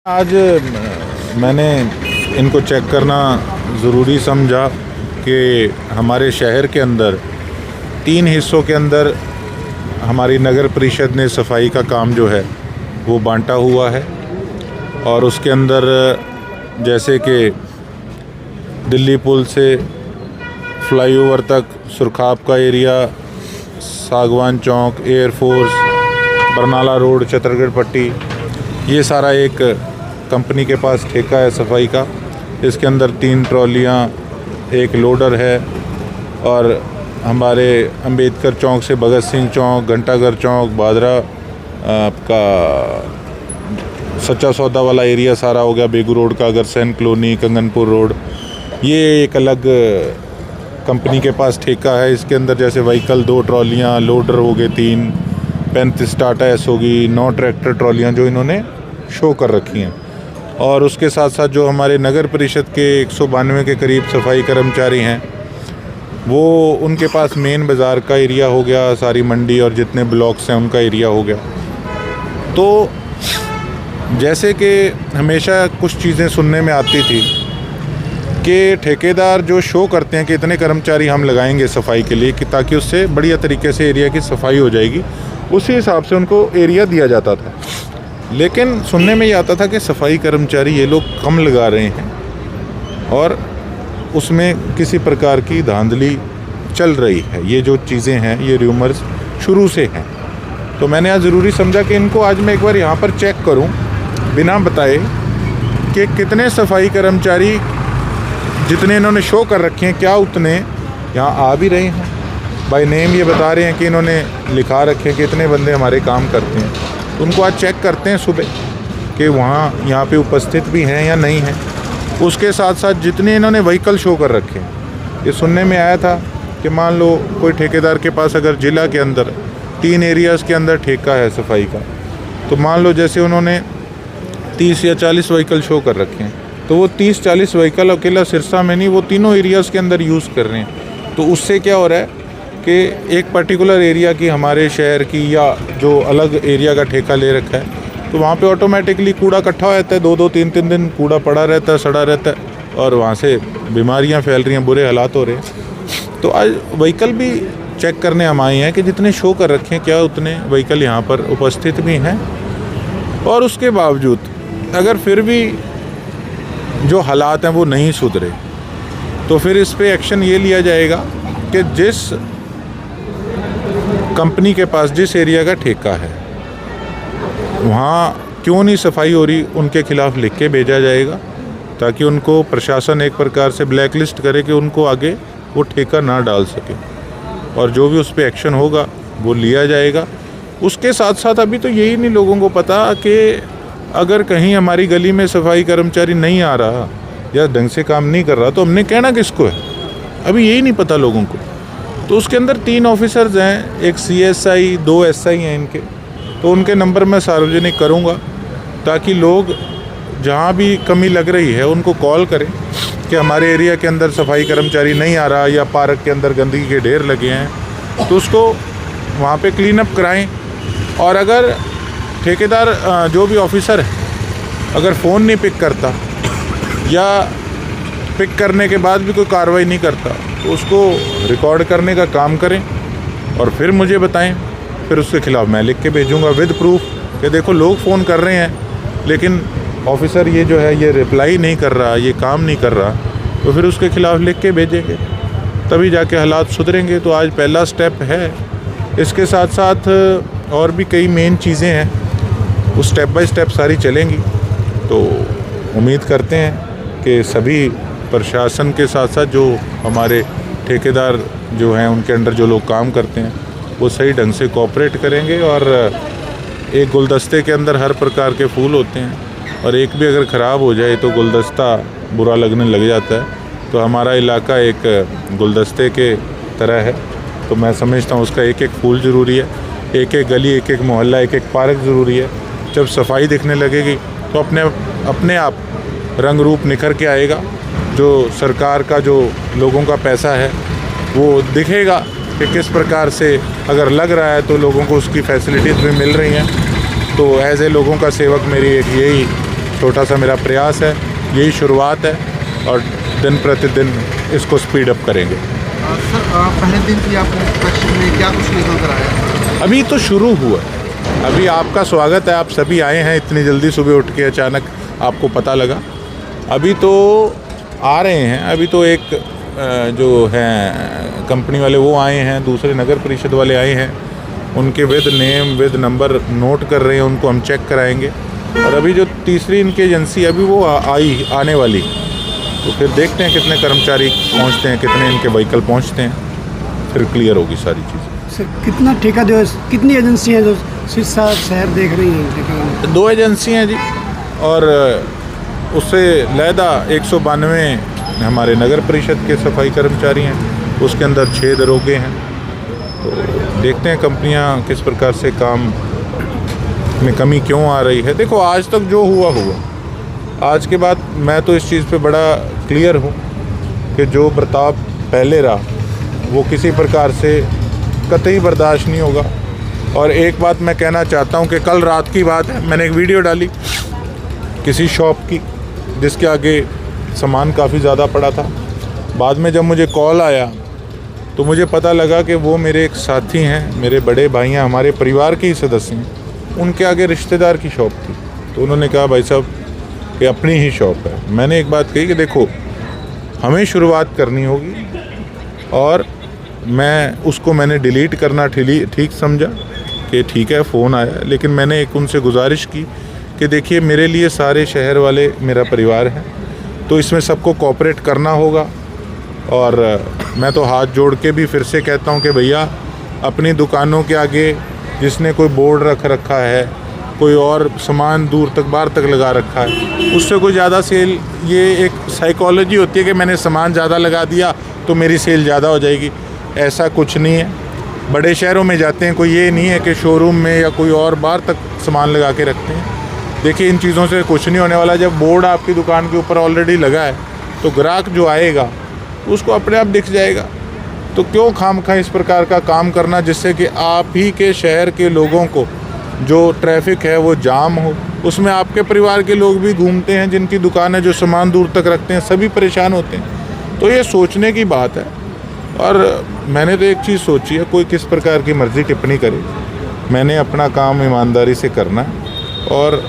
आज मैंने इनको चेक करना ज़रूरी समझा कि हमारे शहर के अंदर 3 हिस्सों के अंदर हमारी नगर परिषद ने सफाई का काम जो है वो बांटा हुआ है। और उसके अंदर जैसे कि दिल्ली पुल से फ्लाईओवर तक सुरखाब का एरिया, सागवान चौक, एयरफोर्स, बरनाला रोड, चतरगढ़ पट्टी, ये सारा एक कंपनी के पास ठेका है सफाई का। इसके अंदर 3 ट्रॉलियाँ, एक लोडर है। और हमारे अंबेडकर चौक से भगत सिंह चौक, घंटाघर चौक, बादरा, आपका सच्चा सौदा वाला एरिया सारा हो गया, बेगू रोड का, अगरसैन कॉलोनी, कंगनपुर रोड, ये एक अलग कंपनी के पास ठेका है। इसके अंदर जैसे व्हीकल 2 ट्रॉलियाँ, लोडर हो गए 3, 35 टाटा एस होगी, 9 ट्रैक्टर ट्रॉलियाँ जो इन्होंने शो कर रखी हैं। और उसके साथ साथ जो हमारे नगर परिषद के 192 के करीब सफाई कर्मचारी हैं, वो उनके पास मेन बाज़ार का एरिया हो गया, सारी मंडी और जितने ब्लॉक्स हैं उनका एरिया हो गया। तो जैसे कि हमेशा कुछ चीज़ें सुनने में आती थी कि ठेकेदार जो शो करते हैं कि इतने कर्मचारी हम लगाएंगे सफाई के लिए, कि ताकि उससे बढ़िया तरीके से एरिया की सफाई हो जाएगी, उसी हिसाब से उनको एरिया दिया जाता था। लेकिन सुनने में ये आता था कि सफाई कर्मचारी ये लोग कम लगा रहे हैं और उसमें किसी प्रकार की धांधली चल रही है। ये जो चीज़ें हैं, ये र्यूमर्स शुरू से हैं। तो मैंने आज ज़रूरी समझा कि इनको आज मैं एक बार यहाँ पर चेक करूँ बिना बताए कि कितने सफाई कर्मचारी जितने इन्होंने शो कर रखे हैं, क्या उतने यहाँ आ भी रहे हैं। बाय नेम ये बता रहे हैं कि इन्होंने लिखा रखे हैं कि इतने बंदे हमारे काम करते हैं। तो उनको आज चेक करते हैं सुबह कि वहाँ यहाँ पे उपस्थित भी हैं या नहीं हैं। उसके साथ साथ जितने इन्होंने व्हीकल शो कर रखे हैं, ये सुनने में आया था कि मान लो कोई ठेकेदार के पास अगर ज़िला के अंदर 3 एरियाज़ के अंदर ठेका है सफाई का, तो मान लो जैसे उन्होंने 30 या 40 व्हीकल शो कर रखे हैं, तो वो 30-40 व्हीकल अकेला सिरसा में नहीं, वो तीनों एरियाज़ के अंदर यूज़ कर रहे हैं। तो उससे क्या हो रहा है कि एक पर्टिकुलर एरिया की, हमारे शहर की या जो अलग एरिया का ठेका ले रखा है, तो वहाँ पे ऑटोमेटिकली कूड़ा इकट्ठा हो जाता है। 2-2, 3-3 दिन कूड़ा पड़ा रहता है, सड़ा रहता है, और वहाँ से बीमारियाँ फैल रही हैं, बुरे हालात हो रहे हैं। तो आज व्हीकल भी चेक करने हम आए हैं कि जितने शो कर रखे हैं, क्या उतने व्हीकल यहाँ पर उपस्थित भी हैं। और उसके बावजूद अगर फिर भी जो हालात हैं वो नहीं सुधरे, तो फिर इस पे एक्शन ये लिया जाएगा कि जिस कंपनी के पास जिस एरिया का ठेका है, वहाँ क्यों नहीं सफाई हो रही, उनके खिलाफ़ लिख के भेजा जाएगा, ताकि उनको प्रशासन एक प्रकार से ब्लैक लिस्ट करे कि उनको आगे वो ठेका ना डाल सके। और जो भी उस पर एक्शन होगा वो लिया जाएगा। उसके साथ साथ अभी तो यही नहीं लोगों को पता कि अगर कहीं हमारी गली में सफाई कर्मचारी नहीं आ रहा या ढंग से काम नहीं कर रहा, तो हमने कहना किसको है, अभी यही नहीं पता लोगों को। तो उसके अंदर 3 ऑफिसर्स हैं, एक CSI, 2 SI हैं इनके। तो उनके नंबर मैं सार्वजनिक करूंगा, ताकि लोग जहां भी कमी लग रही है उनको कॉल करें कि हमारे एरिया के अंदर सफाई कर्मचारी नहीं आ रहा, या पार्क के अंदर गंदगी के ढेर लगे हैं, तो उसको वहाँ पे क्लीन अप कराएं। और अगर ठेकेदार जो भी ऑफिसर है अगर फ़ोन नहीं पिक करता, या पिक करने के बाद भी कोई कार्रवाई नहीं करता, तो उसको रिकॉर्ड करने का काम करें और फिर मुझे बताएं। फिर उसके खिलाफ़ मैं लिख के भेजूँगा विद प्रूफ कि देखो लोग फ़ोन कर रहे हैं लेकिन ऑफिसर ये जो है ये रिप्लाई नहीं कर रहा, ये काम नहीं कर रहा, तो फिर उसके खिलाफ़ लिख के भेजेंगे, तभी जाके हालात सुधरेंगे। तो आज पहला स्टेप है। इसके साथ साथ और भी कई मेन चीज़ें हैं, वो स्टेप बाय स्टेप सारी चलेंगी। तो उम्मीद करते हैं कि सभी प्रशासन के साथ साथ जो हमारे ठेकेदार जो हैं, उनके अंडर जो लोग काम करते हैं, वो सही ढंग से कोऑपरेट करेंगे। और एक गुलदस्ते के अंदर हर प्रकार के फूल होते हैं, और एक भी अगर ख़राब हो जाए तो गुलदस्ता बुरा लगने लग जाता है। तो हमारा इलाका एक गुलदस्ते के तरह है। तो मैं समझता हूँ उसका एक एक फूल ज़रूरी है, एक एक गली, एक एक मोहल्ला, एक एक पार्क ज़रूरी है। जब सफाई दिखने लगेगी तो अपने आप रंग रूप निखर के आएगा। जो सरकार का जो लोगों का पैसा है वो दिखेगा कि किस प्रकार से अगर लग रहा है तो लोगों को उसकी फैसिलिटीज़ भी मिल रही हैं। तो एज ए लोगों का सेवक मेरी एक यही छोटा सा मेरा प्रयास है, यही शुरुआत है और दिन प्रतिदिन इसको स्पीड अप करेंगे। सर पहले दिन की आपने इंस्पेक्शन में क्या कुछ निकल कर आया? अभी तो शुरू हुआ, अभी आपका स्वागत है, आप सभी आए हैं इतनी जल्दी सुबह उठ के, अचानक आपको पता लगा। अभी तो आ रहे हैं, अभी तो एक जो हैं कंपनी वाले वो आए हैं, दूसरे नगर परिषद वाले आए हैं, उनके with name with number note कर रहे हैं, उनको हम चेक कराएंगे। और अभी जो तीसरी इनकी एजेंसी अभी वो आने वाली, तो फिर देखते हैं कितने कर्मचारी पहुंचते हैं, कितने इनके व्हीकल पहुंचते हैं, फिर क्लियर होगी सारी चीज़ें। सर कितना ठेका दो, कितनी एजेंसी हैं जो सिरसा शहर देख रही हैं? 2 एजेंसी हैं जी, और उससे लैदा 192 हमारे नगर परिषद के सफाई कर्मचारी हैं, उसके अंदर 6 दरोगे हैं। तो देखते हैं कंपनियां किस प्रकार से काम में कमी क्यों आ रही है। देखो आज तक जो हुआ, आज के बाद मैं तो इस चीज़ पे बड़ा क्लियर हूँ कि जो प्रताप पहले रहा वो किसी प्रकार से कतई बर्दाश्त नहीं होगा। और एक बात मैं कहना चाहता हूँ कि कल रात की बात है, मैंने एक वीडियो डाली किसी शॉप की जिसके आगे सामान काफ़ी ज़्यादा पड़ा था। बाद में जब मुझे कॉल आया तो मुझे पता लगा कि वो मेरे एक साथी हैं, मेरे बड़े भाई हैं, हमारे परिवार के ही सदस्य हैं, उनके आगे रिश्तेदार की शॉप थी। तो उन्होंने कहा भाई साहब ये अपनी ही शॉप है। मैंने एक बात कही कि देखो हमें शुरुआत करनी होगी, और मैंने डिलीट करना ठीक समझा कि ठीक है फ़ोन आया, लेकिन मैंने एक उनसे गुजारिश की कि देखिए मेरे लिए सारे शहर वाले मेरा परिवार है, तो इसमें सबको कोऑपरेट करना होगा। और मैं तो हाथ जोड़ के भी फिर से कहता हूँ कि भैया अपनी दुकानों के आगे जिसने कोई बोर्ड रख रखा है, कोई और सामान दूर तक बाहर तक लगा रखा है, उससे कोई ज़्यादा सेल, ये एक साइकोलॉजी होती है कि मैंने सामान ज़्यादा लगा दिया तो मेरी सेल ज़्यादा हो जाएगी। ऐसा कुछ नहीं है। बड़े शहरों में जाते हैं, कोई ये नहीं है कि शोरूम में या कोई और बाहर तक सामान लगा के रखते हैं। देखिए इन चीज़ों से कुछ नहीं होने वाला। जब बोर्ड आपकी दुकान के ऊपर ऑलरेडी लगा है तो ग्राहक जो आएगा उसको अपने आप दिख जाएगा। तो क्यों खामखा इस प्रकार का काम करना जिससे कि आप ही के शहर के लोगों को जो ट्रैफिक है वो जाम हो, उसमें आपके परिवार के लोग भी घूमते हैं, जिनकी दुकान है, जो सामान दूर तक रखते हैं, सभी परेशान होते हैं। तो ये सोचने की बात है। और मैंने तो एक चीज़ सोची है, कोई किस प्रकार की मर्ज़ी टिप्पणी करे, मैंने अपना काम ईमानदारी से करना है। और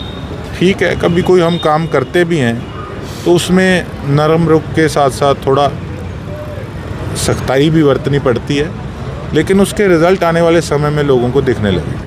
ठीक है कभी कोई हम काम करते भी हैं तो उसमें नरम रुख के साथ साथ थोड़ा सख्ताई भी बरतनी पड़ती है, लेकिन उसके रिज़ल्ट आने वाले समय में लोगों को दिखने लगे।